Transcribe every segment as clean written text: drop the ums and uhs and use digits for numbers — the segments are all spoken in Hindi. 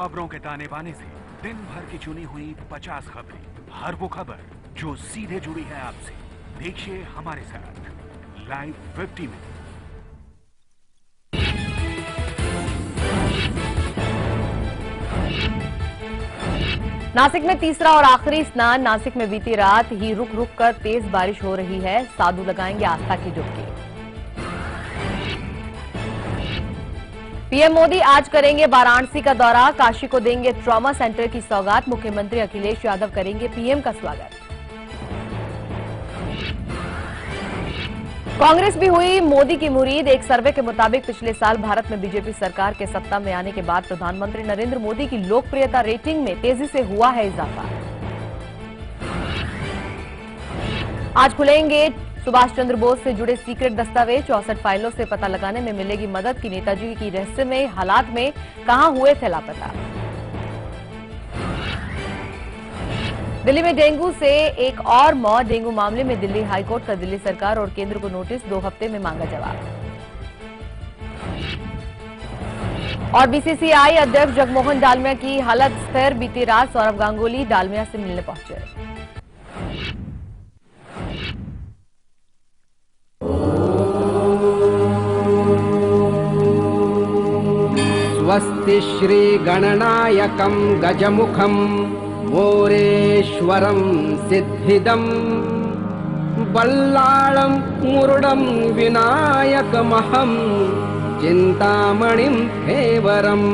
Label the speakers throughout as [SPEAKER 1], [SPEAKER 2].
[SPEAKER 1] खबरों के ताने बाने से दिन भर की चुनी हुई 50 खबरें, हर वो खबर जो सीधे जुड़ी है आपसे। देखिए हमारे साथ लाइव 50 में।
[SPEAKER 2] नासिक में तीसरा और आखिरी स्नान। नासिक में बीती रात ही रुक रुक कर तेज बारिश हो रही है। साधु लगाएंगे आस्था की डुबकी। पीएम मोदी आज करेंगे वाराणसी का दौरा। काशी को देंगे ट्रॉमा सेंटर की सौगात। मुख्यमंत्री अखिलेश यादव करेंगे पीएम का स्वागत। कांग्रेस भी हुई मोदी की मुरीद। एक सर्वे के मुताबिक पिछले साल भारत में बीजेपी सरकार के सत्ता में आने के बाद प्रधानमंत्री नरेंद्र मोदी की लोकप्रियता रेटिंग में तेजी से हुआ है इजाफा। आज खुलेंगे सुभाष चंद्र बोस से जुड़े सीक्रेट दस्तावेज। 64 फाइलों से पता लगाने में मिलेगी मदद कि नेताजी की रहस्यमय हालात में कहां हुए थे लापता। दिल्ली में डेंगू से एक और मौत। डेंगू मामले में दिल्ली हाईकोर्ट का दिल्ली सरकार और केंद्र को नोटिस, 2 हफ्ते में मांगा जवाब। और बीसीसीआई अध्यक्ष जगमोहन डालमिया की हालत स्थिर। बीती रात सौरव गांगुली डालमिया से मिलने पहुंचे।
[SPEAKER 3] स्वस्ति श्री गणनायकं गजमुखं मोरेश्वरं सिद्धिदं बल्लाळं मुरुडं विनायकमहं चिंतामणिं हेवरम्।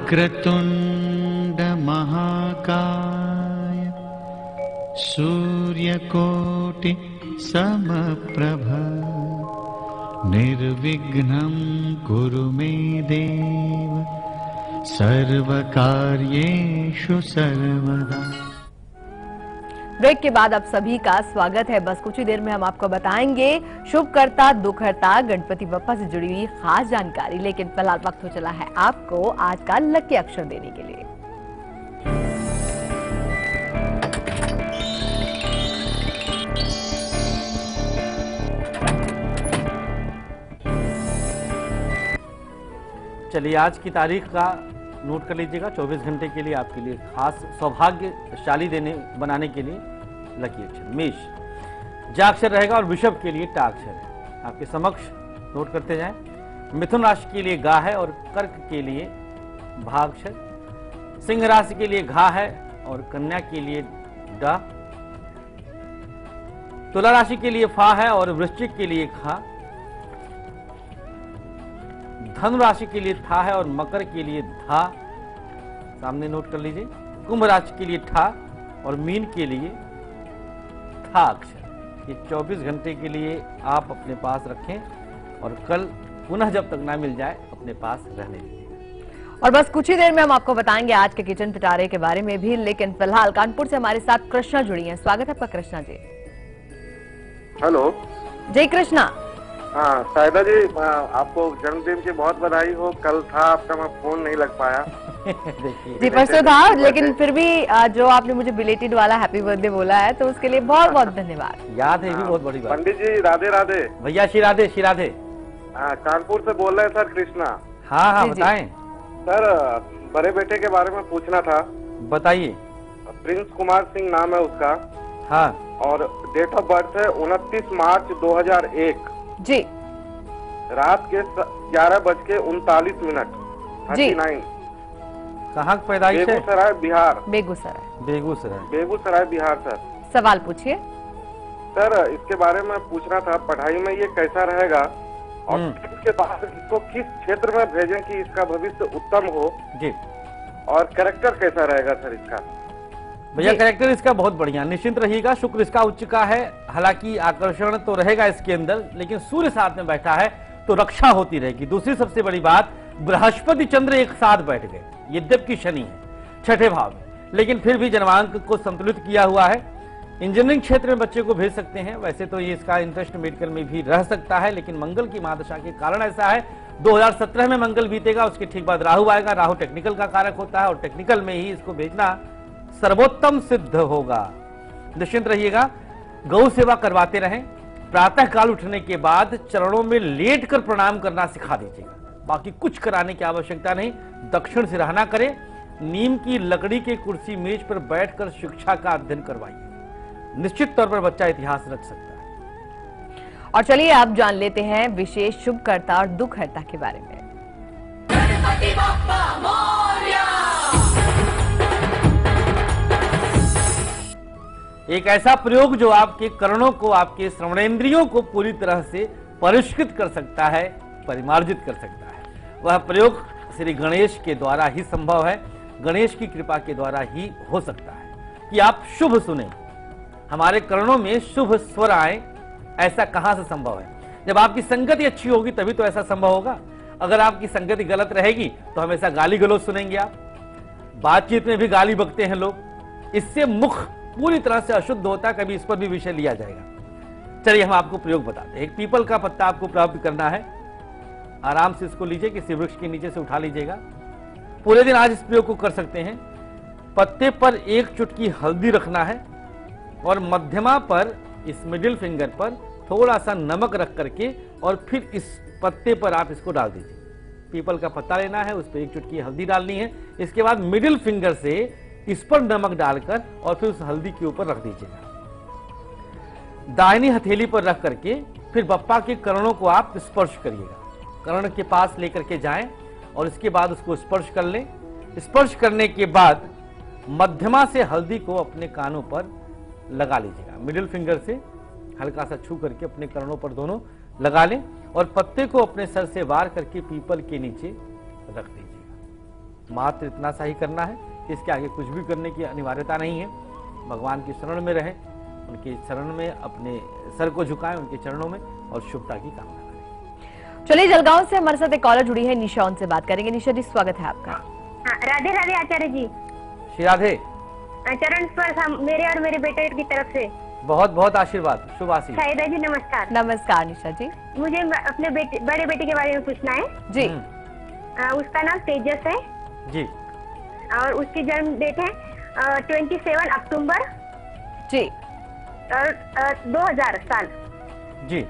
[SPEAKER 4] वक्रतुंड महाकाय सूर्यकोटि समप्रभ निर्विघ्नं कुरु मे देव सर्वकार्येषु सर्वदा।
[SPEAKER 2] ब्रेक के बाद आप सभी का स्वागत है। बस कुछ ही देर में हम आपको बताएंगे शुभकर्ता दुखहर्ता गणपति बप्पा से जुड़ी हुई खास जानकारी, लेकिन फिलहाल वक्त हो चला है आपको आज का लकी अक्षर देने के लिए।
[SPEAKER 5] चलिए आज की तारीख का नोट कर लीजिएगा। 24 घंटे के लिए आपके लिए खास सौभाग्यशाली बनाने के लिए लकी अक्षर मेष जा अक्षर रहेगा और वृषभ के लिए टा अक्षर है। आपके समक्ष नोट करते जाएं। मिथुन राशि के लिए गा है और कर्क के लिए भा अक्षर। सिंह राशि के लिए घा है और कन्या के लिए डा। तुला राशि के लिए फा है और वृश्चिक के लिए खा। धनु राशि के लिए था है और मकर के लिए था। सामने नोट कर लीजिए। कुंभ राशि के लिए ठा और मीन के लिए था अक्षर। ये 24 घंटे के लिए आप अपने पास रखें और कल पुनः जब तक ना मिल जाए अपने पास रहने दीजिए।
[SPEAKER 2] और बस कुछ ही देर में हम आपको बताएंगे आज के किचन पिटारे के बारे में भी, लेकिन फिलहाल कानपुर से हमारे साथ कृष्णा जुड़ी हैं। स्वागत है आपका कृष्णा जी।
[SPEAKER 6] हेलो।
[SPEAKER 2] जय कृष्णा।
[SPEAKER 6] हाँ साहिदा जी, आपको जन्मदिन की बहुत बधाई हो। कल था आपका, मैं फोन नहीं लग पाया।
[SPEAKER 2] जी परसों था, लेकिन फिर भी जो आपने मुझे बिलेटेड वाला हैप्पी बर्थडे बोला है तो उसके लिए बहुत बहुत धन्यवाद।
[SPEAKER 5] याद है, भी बहुत बड़ी बात।
[SPEAKER 6] पंडित जी राधे राधे।
[SPEAKER 5] भैया श्री राधे श्री राधे।
[SPEAKER 6] कानपुर से बोल रहे हैं सर, कृष्णा।
[SPEAKER 5] हाँ हाँ बताएं
[SPEAKER 6] सर। बड़े बेटे के बारे में पूछना था।
[SPEAKER 5] बताइए।
[SPEAKER 6] प्रिंस कुमार सिंह नाम है उसका।
[SPEAKER 5] हाँ। और
[SPEAKER 6] डेट ऑफ बर्थ है 29 मार्च 2001
[SPEAKER 2] जी।
[SPEAKER 6] रात के 11:39 39।
[SPEAKER 5] कहाँ पैदाइश है?
[SPEAKER 6] बेगूसराय बिहार।
[SPEAKER 2] बेगूसराय
[SPEAKER 6] बिहार सर।
[SPEAKER 2] सवाल पूछिए
[SPEAKER 6] सर। इसके बारे में पूछना था, पढ़ाई में ये कैसा रहेगा और इसके बाद इसको किस क्षेत्र में भेजें कि इसका भविष्य उत्तम हो जी, और कैरेक्टर कैसा रहेगा सर इसका?
[SPEAKER 5] भैया कैरेक्टर इसका बहुत बढ़िया, निश्चिंत रहिएगा। शुक्र इसका उच्च का है, हालांकि आकर्षण तो रहेगा इसके अंदर, लेकिन सूर्य साथ में बैठा है तो रक्षा होती रहेगी। दूसरी सबसे बड़ी बात, बृहस्पति चंद्र एक साथ बैठ गए, यद्यपि शनि है 6ठे भाव में, लेकिन फिर भी जन्मांक को संतुलित किया हुआ है। इंजीनियरिंग क्षेत्र में बच्चे को भेज सकते हैं। वैसे तो ये इसका इंटरेस्ट मेडिकल में भी रह सकता है, लेकिन मंगल की महादशा के कारण ऐसा है। 2017 में मंगल बीतेगा, उसके ठीक बाद राहु आएगा। राहु टेक्निकल का कारक होता है और टेक्निकल में ही इसको भेजना सर्वोत्तम सिद्ध होगा। निश्चिंत रहिएगा, गौ सेवा करवाते रहें। प्रातः काल उठने के बाद चरणों में लेटकर प्रणाम करना सिखा दीजिएगा, बाकी कुछ कराने की आवश्यकता नहीं। दक्षिण सिरहाना करें। नीम की लकड़ी के कुर्सी मेज पर बैठकर शिक्षा का अध्ययन करवाइए। निश्चित तौर पर बच्चा इतिहास रच सकता है।
[SPEAKER 2] और चलिए आप जान लेते हैं विशेष शुभकर्ता और दुखहर्ता के बारे में।
[SPEAKER 7] गणपति बप्पा मोरया।
[SPEAKER 5] एक ऐसा प्रयोग जो आपके कर्णों को, आपके श्रवणेंद्रियों को पूरी तरह से परिष्कृत कर सकता है, परिमार्जित कर सकता है। वह प्रयोग श्री गणेश के द्वारा ही संभव है। गणेश की कृपा के द्वारा ही हो सकता है कि आप शुभ सुने, हमारे कर्णों में शुभ स्वर आए। ऐसा कहां से संभव है? जब आपकी संगति अच्छी होगी तभी तो ऐसा संभव होगा। अगर आपकी संगति गलत रहेगी तो हमेशा गाली गलौज सुनेंगे आप। बातचीत में भी गाली बकते हैं लोग, इससे मुख पूरी तरह से अशुद्ध होता है। कभी इस पर भी विषय लिया जाएगा। चलिए हम आपको प्रयोग बताते हैं। एक पीपल का पत्ता आपको प्राप्त करना है। आराम से इसको लीजिए, किसी वृक्ष के नीचे से उठा लीजिएगा। पूरे दिन आज इस प्रयोग को कर सकते हैं। पत्ते पर एक चुटकी हल्दी रखना है और मध्यमा पर, इस मिडिल फिंगर पर थोड़ा सा नमक रख करके और फिर इस पत्ते पर आप इसको डाल दीजिए। पीपल का पत्ता लेना है, उस पर एक चुटकी हल्दी डालनी है। इसके बाद मिडिल फिंगर से इस पर नमक डालकर और फिर उस हल्दी के ऊपर रख दीजिएगा। दाहिनी हथेली पर रख करके फिर बप्पा के कर्णों को आप स्पर्श करिएगा। कर्ण के पास लेकर के जाएं और इसके बाद उसको स्पर्श कर लें। स्पर्श करने के बाद मध्यमा से हल्दी को अपने कानों पर लगा लीजिएगा। मिडिल फिंगर से हल्का सा छू करके अपने कर्णों पर दोनों लगा लें और पत्ते को अपने सर से वार करके पीपल के नीचे रख दीजिएगा। मात्र इतना सा ही करना है, इसके आगे कुछ भी करने की अनिवार्यता नहीं है। भगवान की शरण में रहें, उनके शरण में अपने सर को झुकाएं, उनके चरणों में, और शुभता की कामना करें।
[SPEAKER 2] चलिए जलगांव से हमारे साथ एक कॉलर जुड़ी है, निशा, उनसे बात करेंगे। निशा जी, स्वागत है आपका।
[SPEAKER 8] राधे राधे आचार्य जी।
[SPEAKER 5] श्री राधे।
[SPEAKER 8] चरण स्पर्श मेरे और मेरे बेटे की तरफ से
[SPEAKER 5] बहुत बहुत आशीर्वाद, शुभ आशीष।
[SPEAKER 8] शाहिदा जी नमस्कार।
[SPEAKER 2] नमस्कार निशा जी।
[SPEAKER 8] मुझे अपने बड़े बेटे के बारे में पूछना है
[SPEAKER 2] जी।
[SPEAKER 8] उसका नाम तेजस है
[SPEAKER 5] जी
[SPEAKER 8] और उसकी जन्म डेट है 27 अक्टूबर
[SPEAKER 2] जी
[SPEAKER 8] और 2000 साल
[SPEAKER 5] जी।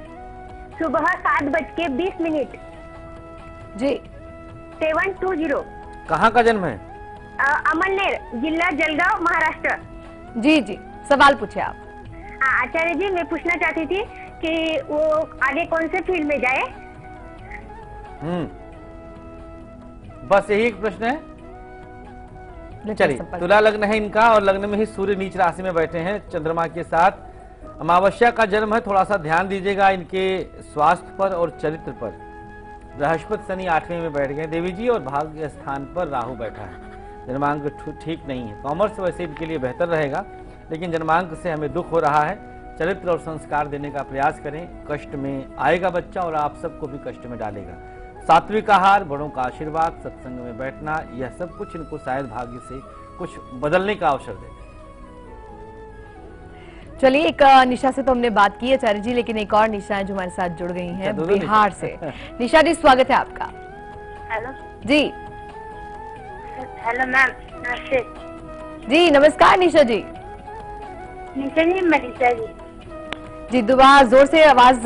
[SPEAKER 8] सुबह 7:20
[SPEAKER 2] जी।
[SPEAKER 8] 720।
[SPEAKER 5] कहाँ का जन्म है?
[SPEAKER 8] अमलनेर, जिला जलगांव, महाराष्ट्र।
[SPEAKER 2] जी जी, सवाल पूछे आप।
[SPEAKER 8] आचार्य जी, मैं पूछना चाहती थी कि वो आगे कौन से फील्ड में जाए।
[SPEAKER 5] बस यही एक प्रश्न है। चलिए, तुला लग्न है इनका और लग्न में ही सूर्य नीच राशि में बैठे हैं चंद्रमा के साथ। अमावस्या का जन्म है। थोड़ा सा ध्यान दीजिएगा इनके स्वास्थ्य पर और चरित्र पर। बृहस्पति शनि 8वें में बैठ गए देवी जी और भाग्य स्थान पर राहु बैठा है। जन्मांक ठीक नहीं है। कॉमर्स वैसे इनके लिए बेहतर रहेगा, लेकिन जन्मांक से हमें दुख हो रहा है। चरित्र और संस्कार देने का प्रयास करें। कष्ट में आएगा बच्चा और आप सबको भी कष्ट में डालेगा। सात्विक आहार, बड़ों का आशीर्वाद, सत्संग में बैठना, यह सब कुछ इनको शायद भाग्य से कुछ बदलने का अवसर देते हैं।
[SPEAKER 2] चलिए, एक निशा से तो हमने बात की आचार्य जी, लेकिन एक और निशा है जो हमारे साथ जुड़ गई हैं बिहार से। निशा जी, स्वागत है आपका।
[SPEAKER 8] हेलो
[SPEAKER 2] जी।
[SPEAKER 8] हेलो मैम, नमस्ते
[SPEAKER 2] जी। नमस्कार निशा जी।
[SPEAKER 8] निशा जी, मनीषा जी।
[SPEAKER 2] जी, दोबारा जोर से आवाज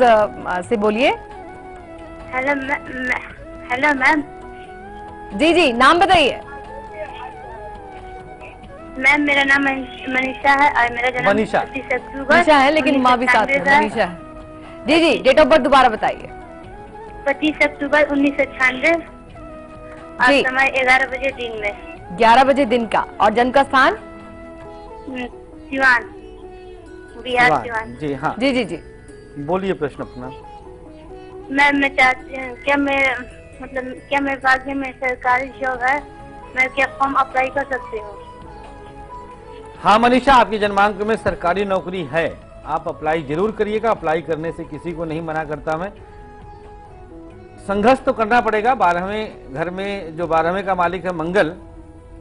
[SPEAKER 2] से बोलिए।
[SPEAKER 8] Hello ma'am.
[SPEAKER 2] जी जी, नाम बताइए।
[SPEAKER 8] मैम, मेरा नाम मनीषा है और मेरा जन्म
[SPEAKER 5] मनीषा।
[SPEAKER 8] 25 अक्टूबर
[SPEAKER 2] निशा है, लेकिन माँ भी साथ में मनीषा है। जी जी, डेट ऑफ बर्थ दोबारा बताइए।
[SPEAKER 8] 25 अक्टूबर 1996 और
[SPEAKER 2] जी।
[SPEAKER 8] समय 11 बजे दिन में।
[SPEAKER 2] 11 बजे दिन का। और जन्म का स्थान?
[SPEAKER 8] सिवान, बिहार सिवान।
[SPEAKER 5] जी हाँ।
[SPEAKER 2] जी जी जी,
[SPEAKER 5] बोलिए प्रश्न अपना।
[SPEAKER 8] मैम, मैं चाहती हूँ क्या मेरे भाग्य में सरकारी जॉब है? मैं क्या फॉर्म अप्लाई कर सकती हूँ?
[SPEAKER 5] हाँ मनीषा, आपकी जन्मांक में सरकारी नौकरी है। आप अप्लाई जरूर करिएगा। अप्लाई करने से किसी को नहीं मना करता मैं। संघर्ष तो करना पड़ेगा। 12वें घर में जो 12वें का मालिक है मंगल,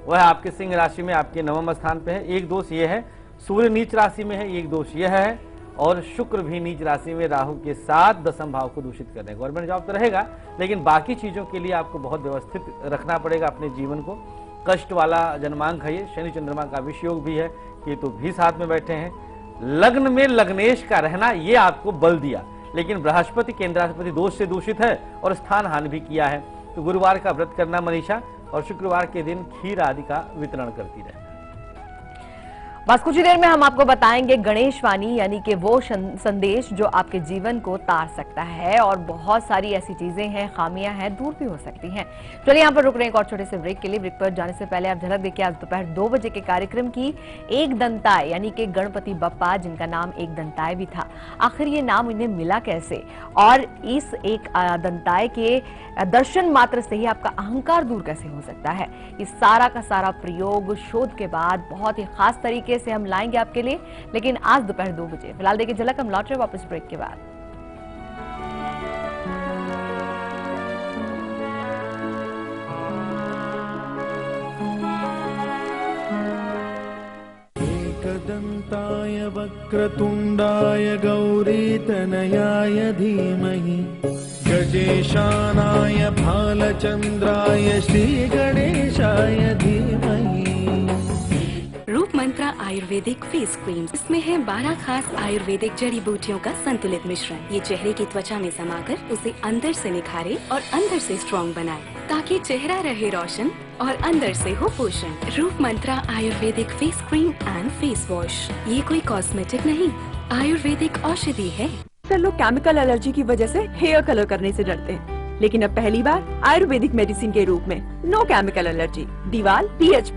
[SPEAKER 5] वह आपके सिंह राशि में आपके 9वें स्थान पे है। एक दोष ये है, सूर्य नीच राशि में है, एक दोष यह है, और शुक्र भी नीच राशि में राहु के साथ दशम भाव को दूषित कर रहे हैं। गवर्नमेंट जॉब तो रहेगा, लेकिन बाकी चीजों के लिए आपको बहुत व्यवस्थित रखना पड़ेगा अपने जीवन को। कष्ट वाला जन्मांक है ये, शनि चंद्रमा का विष योग भी है, केतु भी साथ में बैठे हैं। लग्न में लग्नेश का रहना ये आपको बल दिया, लेकिन बृहस्पति केंद्राधिपति दोष से दूषित है और स्थान हानि भी किया है। तो गुरुवार का व्रत करना मनीषा, और शुक्रवार के दिन खीर आदि का वितरण करती रहे।
[SPEAKER 2] बस कुछ ही देर में हम आपको बताएंगे गणेश वाणी, यानी कि वो संदेश जो आपके जीवन को तार सकता है, और बहुत सारी ऐसी चीजें हैं, खामियां हैं, दूर भी हो सकती हैं। चलिए यहाँ पर रुक रहे हैं एक और छोटे से ब्रेक के लिए। ब्रेक पर जाने से पहले आप झलक देखिए आज दोपहर 2 बजे के कार्यक्रम की। एक दंताय यानी कि गणपति बप्पा, जिनका नाम एक दंताय भी था, आखिर ये नाम इन्हें मिला कैसे, और इस एक दंताय के दर्शन मात्र से ही आपका अहंकार दूर कैसे हो सकता है, इस सारा का सारा प्रयोग शोध के बाद बहुत ही खास तरीके से हम लाएंगे आपके लिए, लेकिन आज दोपहर 2 बजे। फिलहाल देखिए झलक, हम लौट रहे वापस ब्रेक के बाद।
[SPEAKER 9] एकदन्ताय वक्रतुण्डाय गौरीतनयाय धीमहि गजेशानाय भालचंद्राय श्रीगणेशाय धीमहि।
[SPEAKER 10] रूप मंत्रा आयुर्वेदिक फेस क्रीम, इसमें है 12 खास आयुर्वेदिक जड़ी बूटियों का संतुलित मिश्रण। ये चेहरे की त्वचा में समाकर उसे अंदर से निखारे और अंदर से स्ट्रॉन्ग बनाए, ताकि चेहरा रहे रोशन और अंदर से हो पोषण। Roop Mantra Ayurvedic face cream and face wash, ये कोई कॉस्मेटिक नहीं, आयुर्वेदिक औषधि है।
[SPEAKER 11] अक्सर लोग केमिकल एलर्जी की वजह से हेयर कलर करने से डरते हैं, लेकिन अब पहली बार आयुर्वेदिक मेडिसिन के रूप में नो केमिकल एलर्जी दीवाल PH+।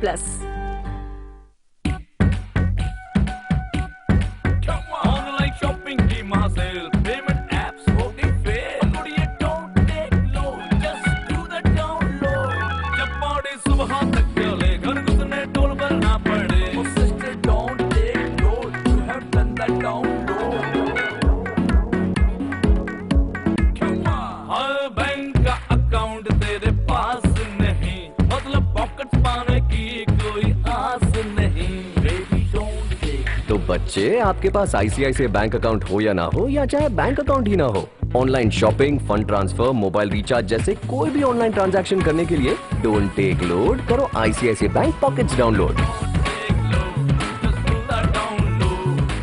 [SPEAKER 12] बच्चे, आपके पास ICICI बैंक अकाउंट हो या ना हो, या चाहे बैंक अकाउंट ही ना हो, online shopping, fund transfer, mobile recharge जैसे कोई भी ऑनलाइन ट्रांजैक्शन करने के लिए डोंट टेक लोड, करो ICICI bank pockets download.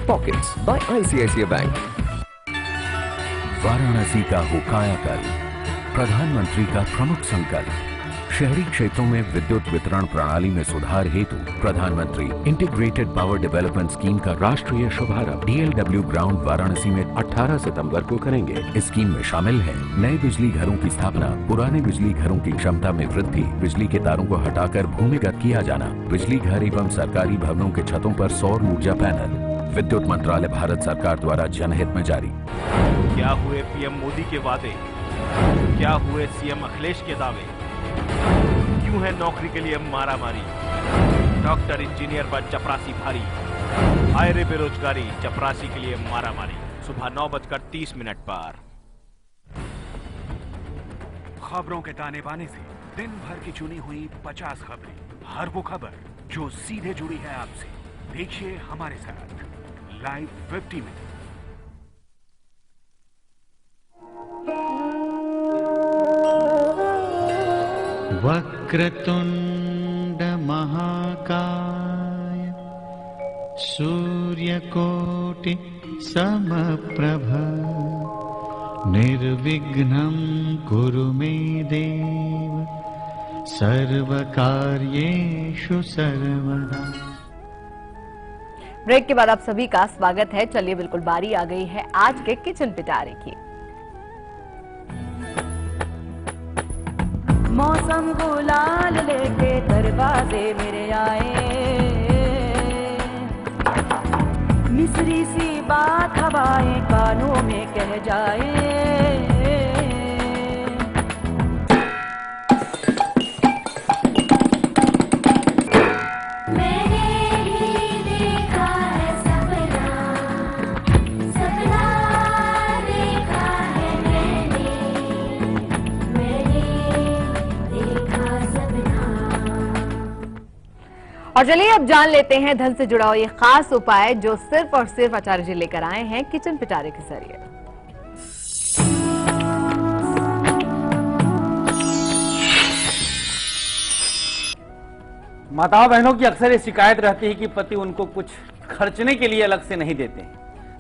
[SPEAKER 12] Pockets by ICICI bank.
[SPEAKER 1] Varanasi का हो कायाकल्प, प्रधानमंत्री का प्रमुख संकल्प। शहरी क्षेत्रों में विद्युत वितरण प्रणाली में सुधार हेतु प्रधानमंत्री इंटीग्रेटेड पावर डेवलपमेंट स्कीम का राष्ट्रीय शुभारंभ DLW ग्राउंड वाराणसी में 18 सितंबर को करेंगे। इस स्कीम में शामिल है नए बिजली घरों की स्थापना, पुराने बिजली घरों की क्षमता में वृद्धि, बिजली के तारों को हटाकर भूमिगत किया जाना, बिजली घर एवं सरकारी भवनों के छतों पर सौर ऊर्जा पैनल। विद्युत मंत्रालय, भारत सरकार द्वारा जनहित में जारी।
[SPEAKER 13] क्या हुए PM मोदी के वादे, क्या हुए CM अखिलेश के दावे, क्यों है नौकरी के लिए मारामारी, डॉक्टर इंजीनियर पर चपरासी भारी, हाय रे बेरोजगारी, चपरासी के लिए मारामारी। सुबह 9:30 पर
[SPEAKER 1] खबरों के ताने बाने से दिन भर की चुनी हुई 50 खबरें, हर वो खबर जो सीधे जुड़ी है आपसे। देखिए हमारे साथ लाइव 50 में।
[SPEAKER 4] वक्रतुंड महाकाय सूर्यकोटि समप्रभ निर्विघ्नं कुरु मे देव सर्वकार्येषु सर्वदा।
[SPEAKER 2] ब्रेक के बाद आप सभी का स्वागत है। चलिए बिल्कुल बारी आ गई है आज के किचन पिटारे की।
[SPEAKER 14] मौसम गुलाल लेके दरवाजे मेरे आए, मिस्री सी बात हवाएं कानों में कह जाए।
[SPEAKER 2] और चलिए अब जान लेते हैं धन से जुड़ा हुआ ये खास उपाय जो सिर्फ और सिर्फ आचार्य जी लेकर आए हैं किचन पिटारे के जरिए।
[SPEAKER 5] माताओं बहनों की अक्सर ये शिकायत रहती है कि पति उनको कुछ खर्चने के लिए अलग से नहीं देते हैं,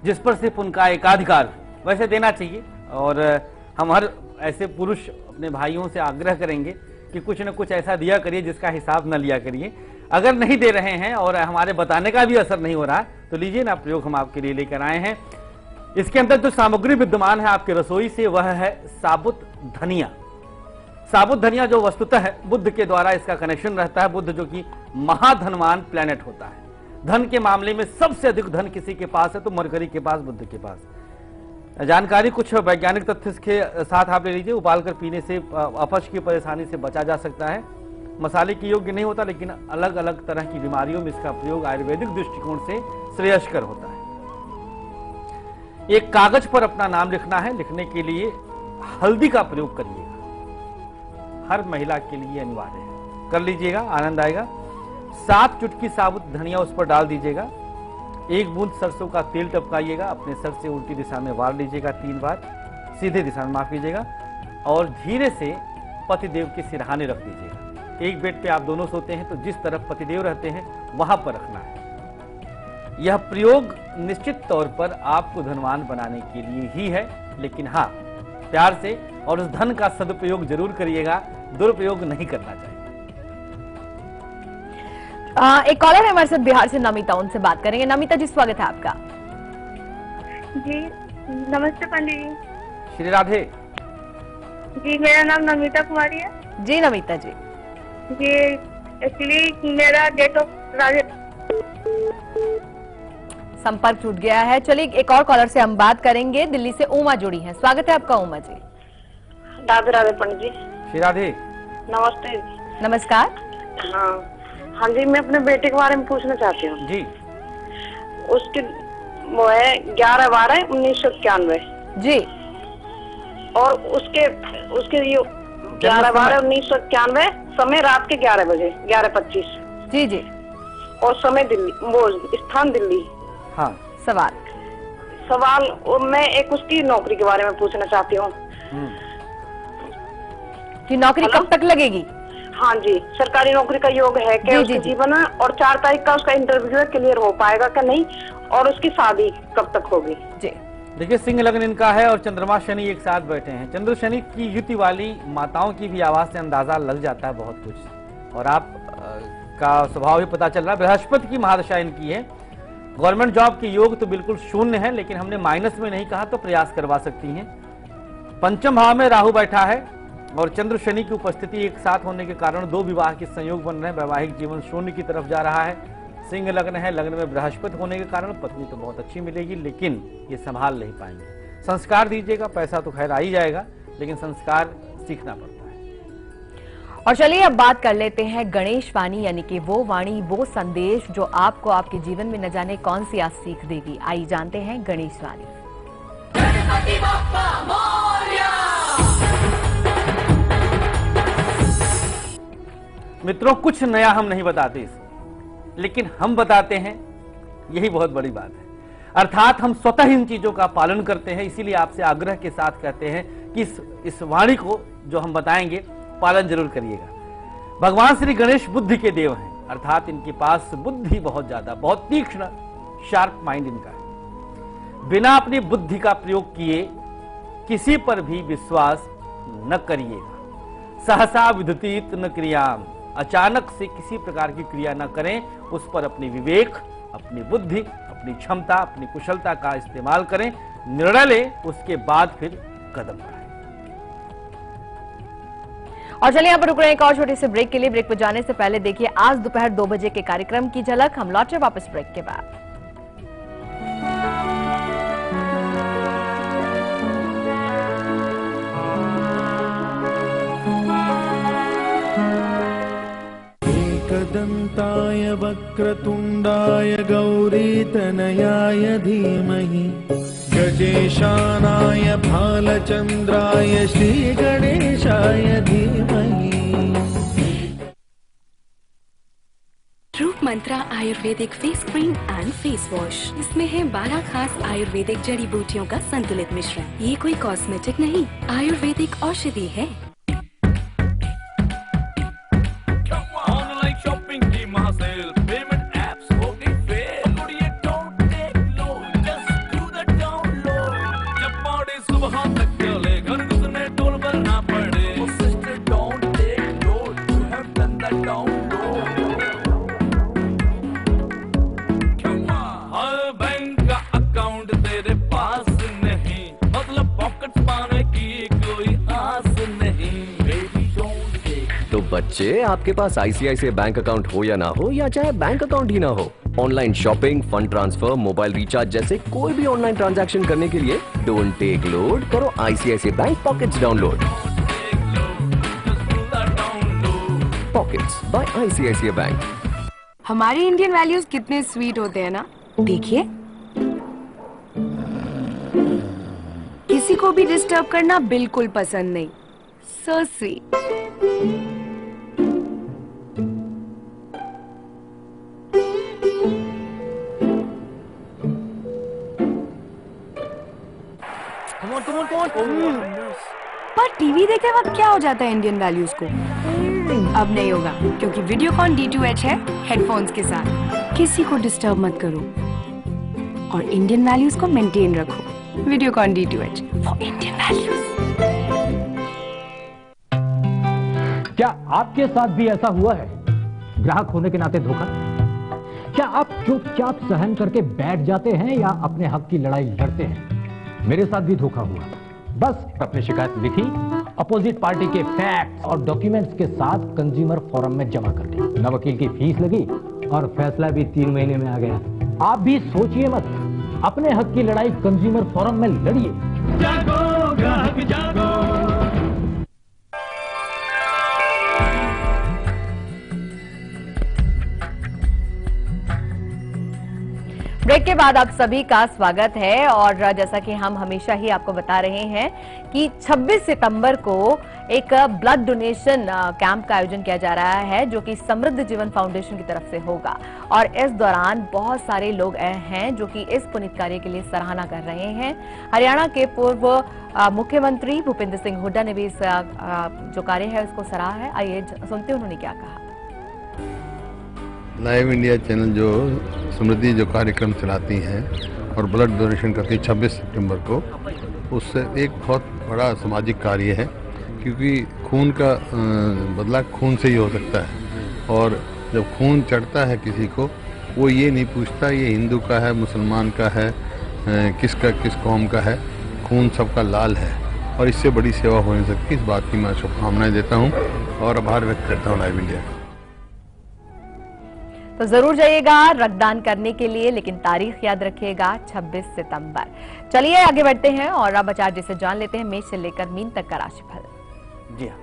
[SPEAKER 5] जिस पर सिर्फ उनका एकाधिकार। वैसे देना चाहिए, और हम हर ऐसे पुरुष अपने भाइयों से आग्रह करेंगे कि कुछ न कुछ ऐसा दिया करिए जिसका हिसाब न लिया करिए। अगर नहीं दे रहे हैं और हमारे बताने का भी असर नहीं हो रहा तो लीजिए ना, प्रयोग हम आपके लिए लेकर आए हैं। इसके अंदर जो सामग्री विद्यमान है आपके रसोई से, वह है साबुत धनिया। साबुत धनिया जो वस्तुतः है बुध के द्वारा इसका कनेक्शन रहता है। बुध जो कि महाधनवान प्लेनेट होता है, धन के मामले में सबसे अधिक धन किसी के पास है तो मरकरी के पास, बुध के पास। जानकारी कुछ वैज्ञानिक तथ्य के साथ आप ले लीजिए। उबालकर पीने से अपच की परेशानी से बचा जा सकता है। मसाले के योग्य नहीं होता, लेकिन अलग अलग तरह की बीमारियों में इसका प्रयोग आयुर्वेदिक दृष्टिकोण से श्रेयस्कर होता है। एक कागज पर अपना नाम लिखना है। लिखने के लिए हल्दी का प्रयोग करिएगा, हर महिला के लिए अनिवार्य है, कर लीजिएगा, आनंद आएगा। 7 चुटकी साबुत धनिया उस पर डाल दीजिएगा। 1 बूंद सरसों का तेल टपकाइएगा, अपने सर से उल्टी दिशा में वार लीजिएगा 3 बार, सीधे दिशा में माफ कीजिएगा, और धीरे से पतिदेव के सिरहाने रख दीजिएगा। एक बेड पे आप दोनों सोते हैं तो जिस तरफ पतिदेव रहते हैं वहां पर रखना है। यह प्रयोग निश्चित तौर पर आपको धनवान बनाने के लिए ही है, लेकिन हाँ, प्यार से और उस धन का सदुपयोग जरूर करिएगा, दुरुपयोग नहीं करना चाहिए।
[SPEAKER 2] एक कॉलर है हमारे साथ बिहार से, नमिता, उनसे बात करेंगे। नमिता जी, स्वागत है आपका।
[SPEAKER 8] जी नमस्ते पंडित जी।
[SPEAKER 5] श्री राधे
[SPEAKER 8] जी, मेरा नाम नमिता कुमारी है।
[SPEAKER 2] जी नमिता जी।
[SPEAKER 8] जी एक्चुअली मेरा डेट ऑफ
[SPEAKER 2] संपर्क टूट गया है। चलिए एक और कॉलर से हम बात करेंगे। दिल्ली से उमा जुड़ी हैं, स्वागत है आपका उमा जी।
[SPEAKER 15] राधे राधे पंडित जी।
[SPEAKER 5] श्री राधे।
[SPEAKER 15] नमस्ते।
[SPEAKER 2] नमस्कार।
[SPEAKER 15] हाँ जी, मैं अपने बेटे के बारे में पूछना चाहती हूँ
[SPEAKER 5] जी।
[SPEAKER 15] उसकी वो है 11/12/1991
[SPEAKER 2] जी,
[SPEAKER 15] और उसके ये 11/12/1991 समय रात के 11 बजे 11:25
[SPEAKER 2] जी जी,
[SPEAKER 15] और समय दिल्ली, वो स्थान दिल्ली।
[SPEAKER 5] हाँ।
[SPEAKER 15] सवाल मैं एक उसकी नौकरी के बारे में पूछना चाहती हूँ
[SPEAKER 2] कि नौकरी कब तक लगेगी।
[SPEAKER 15] हाँ जी, सरकारी नौकरी का योग है क्या उसके जीवन में, और 4 तारीख का उसका इंटरव्यू है, क्लियर हो पाएगा क्या नहीं, और उसकी शादी कब तक होगी।
[SPEAKER 2] जी
[SPEAKER 5] देखिए, सिंह लग्न इनका है और चंद्रमा शनि एक साथ बैठे हैं। चंद्र शनि की युति वाली माताओं की भी आवाज से अंदाजा लग जाता है बहुत कुछ, और आप का स्वभाव भी पता चल रहा है। बृहस्पति की महादशा इनकी है। गवर्नमेंट जॉब के योग तो बिल्कुल शून्य है, लेकिन हमने माइनस में नहीं कहा तो प्रयास करवा सकती हैं। 5th भाव में राहु बैठा है और चंद्र शनि की उपस्थिति एक साथ होने के कारण 2 विवाह के संयोग बन रहे हैं। वैवाहिक जीवन शून्य की तरफ जा रहा है। सिंह लग्न है, लग्न में बृहस्पति होने के कारण पत्नी तो बहुत अच्छी मिलेगी, लेकिन ये संभाल नहीं पाएंगे। संस्कार दीजिएगा, पैसा तो खैर आ ही जाएगा, लेकिन संस्कार सीखना पड़ता है।
[SPEAKER 2] और चलिए अब बात कर लेते हैं गणेश वाणी, यानी कि वो वाणी, वो संदेश जो आपको आपके जीवन में न जाने कौन सी आज सीख देगी। आइए जानते हैं गणेश वाणी।
[SPEAKER 7] गणपति बप्पा मोरया।
[SPEAKER 5] मित्रों, कुछ नया हम नहीं बताते इसमें, लेकिन हम बताते हैं, यही बहुत बड़ी बात है। अर्थात हम स्वतः इन चीजों का पालन करते हैं। इसीलिए आपसे आग्रह के साथ कहते हैं कि इस वाणी को जो हम बताएंगे पालन जरूर करिएगा। भगवान श्री गणेश बुद्धि के देव हैं, अर्थात इनके पास बुद्धि बहुत ज्यादा, बहुत तीक्ष्ण, शार्प माइंड इनका है। बिना अपनी बुद्धि का प्रयोग किए किसी पर भी विश्वास न करिएगा। सहसा विद्युतीत न क्रियाम, अचानक से किसी प्रकार की क्रिया न करें। उस पर अपनी विवेक, अपनी बुद्धि, अपनी क्षमता, अपनी कुशलता का इस्तेमाल करें, निर्णय लें, उसके बाद फिर कदम बढ़ाएं।
[SPEAKER 2] और चलिए यहाँ पर रुक रहे हैं एक और छोटे से ब्रेक के लिए। ब्रेक पर जाने से पहले देखिए आज दोपहर 2 बजे के कार्यक्रम की झलक। हम लौटे वापस ब्रेक के बाद।
[SPEAKER 9] एकदन्ताय वक्रतुण्डाय गौरीतनयाय धीमहि गजेशानाय भालचन्द्राय श्रीगणेशाय धीमहि।
[SPEAKER 10] Roop Mantra Mantra Ayurvedic face cream and face wash. इसमें है 12 खास आयुर्वेदिक जड़ी बूटियों का संतुलित मिश्रण। ये कोई कॉस्मेटिक नहीं, आयुर्वेदिक औषधि है।
[SPEAKER 16] ऑनलाइन शॉपिंग की महासेल, पेमेंट एप्स हो गई फेल। Don't take loan, just do the download. जब बॉडी सुबह तक चले, घर घुसने टोल भरना पड़े। Sister don't take loan, you have done the download. हर बैंक का अकाउंट तेरे पास नहीं, मतलब पॉकेट्स पाने की कोई आस नहीं। Baby don't take.
[SPEAKER 12] तो बच्चे, आपके पास आईसीआईसीआई बैंक अकाउंट हो या ना हो, या चाहे बैंक अकाउंट ही ना हो, online shopping, fund transfer, mobile recharge जैसे कोई भी ऑनलाइन ट्रांजैक्शन करने के लिए डोंट टेक लोड, करो ICICI bank pockets download. Pockets by ICICI bank.
[SPEAKER 17] हमारे इंडियन वैल्यूज कितने स्वीट होते हैं ना। देखिए, किसी को भी डिस्टर्ब करना बिल्कुल पसंद नहीं। So sweet. पर टीवी देखते वक्त क्या हो जाता है इंडियन वैल्यूज को? अब नहीं होगा, क्योंकि वीडियोकॉन D2H है हेडफोन्स के साथ। किसी को डिस्टर्ब मत करो और इंडियन वैल्यूज को मेंटेन रखो। Videocon D2H for Indian values.
[SPEAKER 18] क्या आपके साथ भी ऐसा हुआ है? ग्राहक होने के नाते धोखा? क्या आप चुपचाप सहन करके बैठ जाते हैं या अपने हक की लड़ाई लड़ते हैं? मेरे साथ भी धोखा हुआ। बस अपनी शिकायत लिखी, अपोजिट पार्टी के फैक्ट्स और डॉक्यूमेंट्स के साथ कंज्यूमर फोरम में जमा कर दी। न वकील की फीस लगी और फैसला भी 3 महीने में आ गया। आप भी सोचिए मत, अपने हक की लड़ाई कंज्यूमर फोरम में लड़िए।
[SPEAKER 9] जागो ग्राहक जागो।
[SPEAKER 2] ब्रेक के बाद आप सभी का स्वागत है। और जैसा कि हम हमेशा ही आपको बता रहे हैं कि 26 सितंबर को एक ब्लड डोनेशन कैंप का आयोजन किया जा रहा है, जो कि समृद्ध जीवन फाउंडेशन की तरफ से होगा। और इस दौरान बहुत सारे लोग हैं जो कि इस पुनीत कार्य के लिए सराहना कर रहे हैं। हरियाणा के पूर्व मुख्यमंत्री भूपेंद्र सिंह हुड्डा ने भी इस जो कार्य है उसको सराहा है। आइए सुनते हैं उन्होंने क्या कहा।
[SPEAKER 19] लाइव इंडिया चैनल जो समृद्धि जो कार्यक्रम चलाती हैं और ब्लड डोनेशन करती है 26 सितंबर को, उससे एक बहुत बड़ा सामाजिक कार्य है, क्योंकि खून का बदला खून से ही हो सकता है। और जब खून चढ़ता है किसी को, वो ये नहीं पूछता ये हिंदू का है, मुसलमान का है, किस कौम का है, खून सबका लाल है और इससे बड़ी सेवा हो नहीं सकती। इस बात की मैं शुभकामनाएं देता हूँ और आभार व्यक्त करता हूँ लाइव इंडिया का।
[SPEAKER 2] तो जरूर जाइएगा रक्तदान करने के लिए, लेकिन तारीख याद रखिएगा 26 सितंबर। चलिए आगे बढ़ते हैं और अब आचार्य से जान लेते हैं मेष से लेकर मीन तक का राशिफल।
[SPEAKER 5] जी हाँ,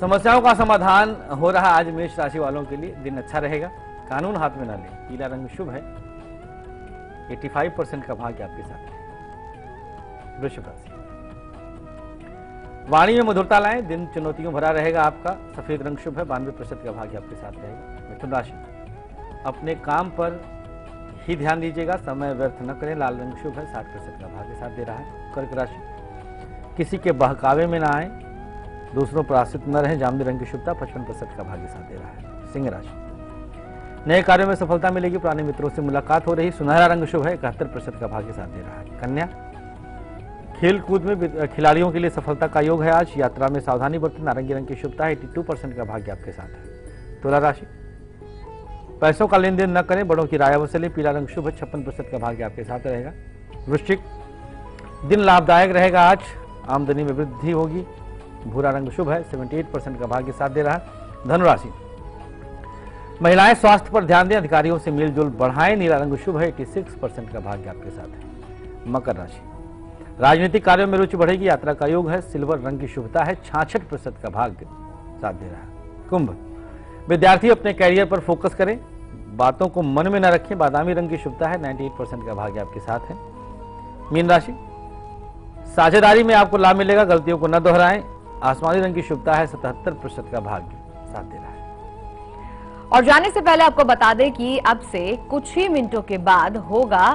[SPEAKER 5] समस्याओं का समाधान हो रहा आज मेष राशि वालों के लिए। दिन अच्छा रहेगा, कानून हाथ में ना ले। पीला रंग शुभ है, 85% का भाग्य आपके साथ है। वृषभ राशि, वाणी में मधुरता लाएं, दिन चुनौतियों भरा रहेगा आपका। सफेद रंग शुभ है, 92% का भाग्य आपके साथ रहेगा। मिथुन राशि, अपने काम पर ही ध्यान दीजिएगा, समय व्यर्थ न करें। लाल रंग शुभ है, 60% का भाग्य साथ दे रहा है। कर्क राशि, किसी के बहकावे में ना आए, दूसरों पर आश्रित न रहें। जामुनी रंग की शुभता 55% का भाग्य साथ दे रहा है। सिंह राशि, नए कार्यों में सफलता मिलेगी, पुराने मित्रों से मुलाकात हो रही। सुनहरा रंग शुभ है, 71% का भाग्य साथ दे रहा है। कन्या, खेल कूद में खिलाड़ियों के लिए सफलता का योग है आज। यात्रा में सावधानी बरतें, नारंगी रंग की शुभता है, 82% का भाग्य आपके साथ है। तुला राशि, पैसों का लेन देन न करें, बड़ों की राय अवश्य लें। पीला रंग शुभ है, 56% का भाग्य आपके साथ रहेगा। वृश्चिक, दिन लाभदायक रहेगा आज, आमदनी में वृद्धि होगी। भूरा रंग शुभ है, 78% का भाग्य साथ दे रहा है। धनुराशि, महिलाएं स्वास्थ्य पर ध्यान दें, अधिकारियों से मेलजोल बढ़ाएं। नीला रंग शुभ है, 86% का भाग्य आपके साथ है। मकर राशि, राजनीतिक कार्यों में रुचि बढ़ेगी, यात्रा का योग है। सिल्वर रंग की शुभता है, 66% का भाग्य साथ दे रहा है। कुंभ, विद्यार्थी अपने कैरियर पर फोकस करें, बातों को मन में न रखें। बादामी रंग की शुभता है, 98% का भाग्य आपके साथ है। मीन राशि, साझेदारी में आपको लाभ मिलेगा, गलतियों को न दोहराएं। आसमानी रंग की शुभता है, 77% का भाग्य साथ दे रहा है।
[SPEAKER 2] और जाने से पहले आपको बता दें कि अब से कुछ ही मिनटों के बाद होगा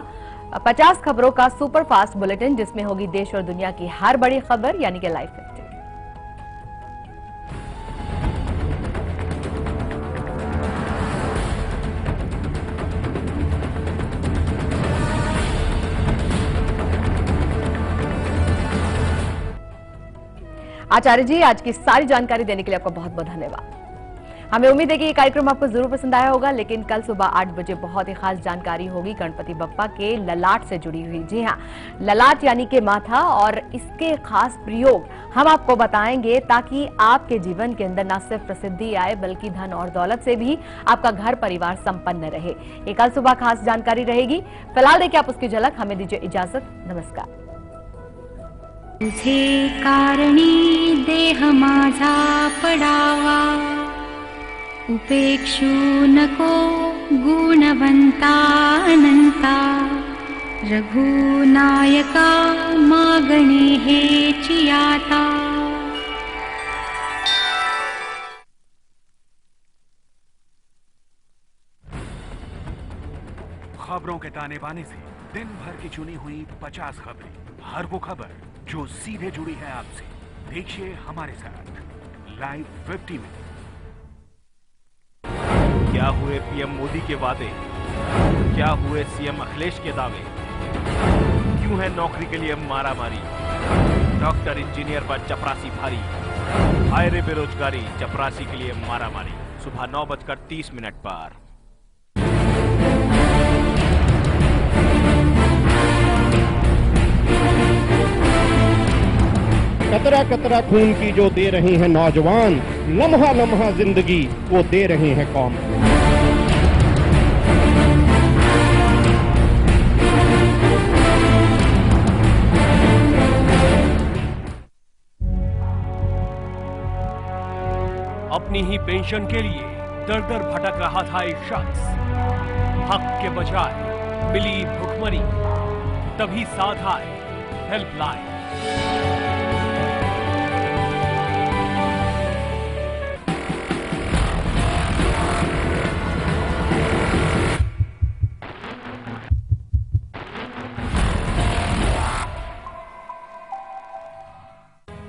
[SPEAKER 2] 50 खबरों का सुपरफास्ट बुलेटिन, जिसमें होगी देश और दुनिया की हर बड़ी खबर यानी कि लाइव फैक्ट। आचार्य जी, आज की सारी जानकारी देने के लिए आपका बहुत बहुत धन्यवाद। हमें उम्मीद है कि ये कार्यक्रम आपको जरूर पसंद आया होगा, लेकिन कल सुबह 8 बजे बहुत ही खास जानकारी होगी गणपति बप्पा के ललाट से जुड़ी हुई। जी हाँ, ललाट यानी कि माथा, और इसके खास प्रयोग हम आपको बताएंगे ताकि आपके जीवन के अंदर न सिर्फ प्रसिद्धि आए बल्कि धन और दौलत से भी आपका घर परिवार संपन्न रहे। ये कल सुबह खास जानकारी रहेगी। फिलहाल देखिए आप उसकी झलक। हमें दीजिए इजाजत। नमस्कार।
[SPEAKER 20] तुझे कारणी देह माझा पडावा, उपेक्षू नको गुणवंता अनंता, रघुनायका मागणे हेची आता।
[SPEAKER 21] खबरों के ताने बाने से दिन भर की चुनी हुई 50 खबरें, हर वो खबर जो सीधे जुड़ी है आपसे। देखिए हमारे साथ लाइव 50 में।
[SPEAKER 13] क्या हुए पीएम मोदी के वादे, क्या हुए सीएम अखिलेश के दावे, क्यों है नौकरी के लिए मारामारी, डॉक्टर इंजीनियर पर चपरासी भारी, हाय रे बेरोजगारी, चपरासी के लिए मारामारी। सुबह 9:30 पर।
[SPEAKER 22] कतरा कतरा खून की जो दे रहे हैं नौजवान, लम्हा लम्हा जिंदगी वो दे रहे हैं कौम।
[SPEAKER 23] अपनी ही पेंशन के लिए दर दर भटक रहा था एक शख्स। हक के बजाय मिली भुखमरी, तभी साथ आए हेल्पलाइन।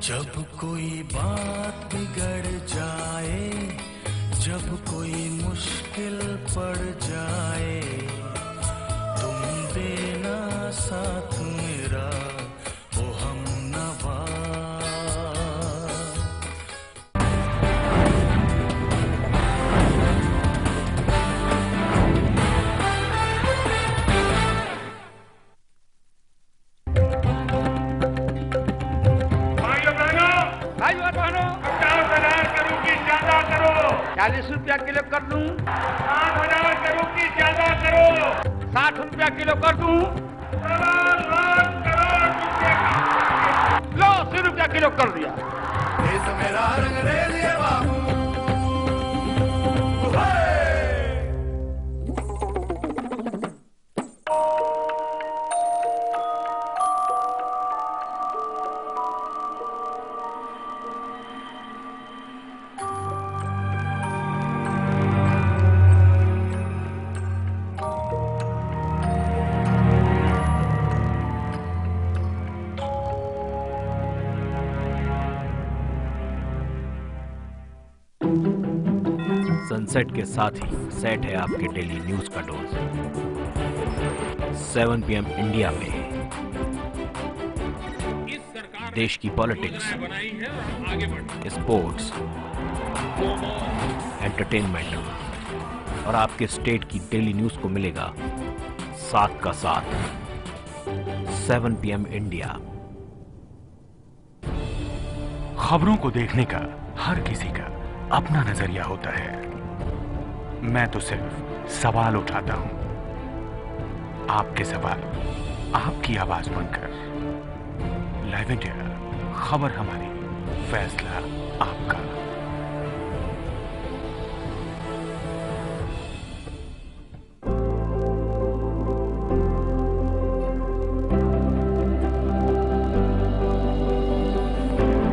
[SPEAKER 24] जब कोई बात बिगड़ जाए, जब कोई मुश्किल पड़ जाए, तुम देना साथ मेरा ओ हमनवा।
[SPEAKER 25] भाई और बहनों, 50,000 करोड़ की ज्यादा करो, 40 रुपया किलो कर दूं। 60,000 करोड़ की ज्यादा करो, 60 रुपया किलो कर दूं। 1,00,000 करोड़ रुपया लो, 80 रुपया किलो कर दिया।
[SPEAKER 24] देश मेरा रंगरेज बाबू।
[SPEAKER 13] सनसेट के साथ ही सेट है आपके डेली न्यूज का डोज। 7 PM इंडिया में देश की पॉलिटिक्स, स्पोर्ट्स, एंटरटेनमेंट और आपके स्टेट की डेली न्यूज को मिलेगा साथ का साथ। 7 PM इंडिया।
[SPEAKER 21] खबरों को देखने का हर किसी का अपना नजरिया होता है। मैं तो सिर्फ सवाल उठाता हूं। आपके सवाल आपकी आवाज बनकर। लाइव इंडिया, खबर हमारी, फैसला आपका।